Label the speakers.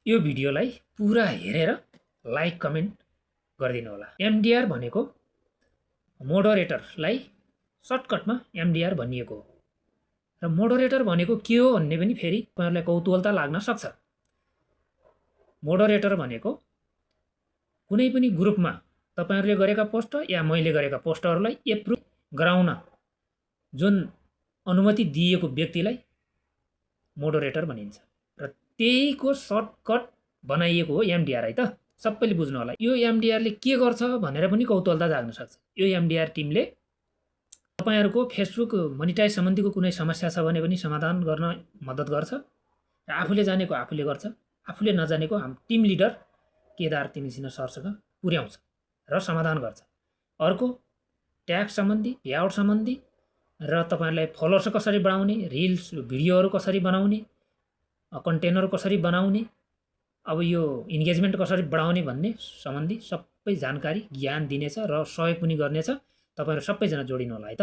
Speaker 1: यो भिडियोलाई पुरा हेरेर लाइक कमेन्ट गरिदिनु होला। एमडिआर भनेको मोडरेटरलाई सर्टकटमा एमडिआर भनिएको हो। र मोडरेटर भनेको के हो भन्ने पनि फेरि तपाईहरुलाई कौतूहलता लाग्न सक्छ। मोडरेटर भनेको कुनै पनि ग्रुपमा तपाईहरुले गरेका पोस्ट या मैले गरेका पोस्टहरुलाई एप्रुभ गराउन जुन अनुमति दिएको व्यक्तिलाई मोडरेटर भनिन्छ। र त्यहीको सर्टकट बनाइएको हो एमडिआर है त। सबैले बुझ्नु होला। यो एमडिआर ले के गर्छ भनेर पनि कौतूहलता जाग्न सक्छ। यो एमडिआर टिमले तपाईहरुको फेसबुक मोनिटाइज सम्बन्धीको कुनै समस्या छ भने पनि समाधान गर्न मद्दत गर्छ। र आफूले जानेको आफूले गर्छ, आफूले नजानेको टिम लिडर केदार तिमीसिन सरसँग पुर्याउँछ र समाधान गर्छ। अर्को ट्याक्स सम्बन्धी, पेआउट सम्बन्धी र तपाईहरुलाई फलोअर्स कसरी बढाउने, रिल्स भिडियोहरु कसरी बनाउने, कन्टेनर कसरी बनाउने, अब यो इन्गेजमेन्ट कसरी बढाउने भन्ने सम्बन्धी सबै जानकारी ज्ञान दिनेछ र सहयोग पनि गर्नेछ। तपाईहरु सबैजना जोडिनु होला है त।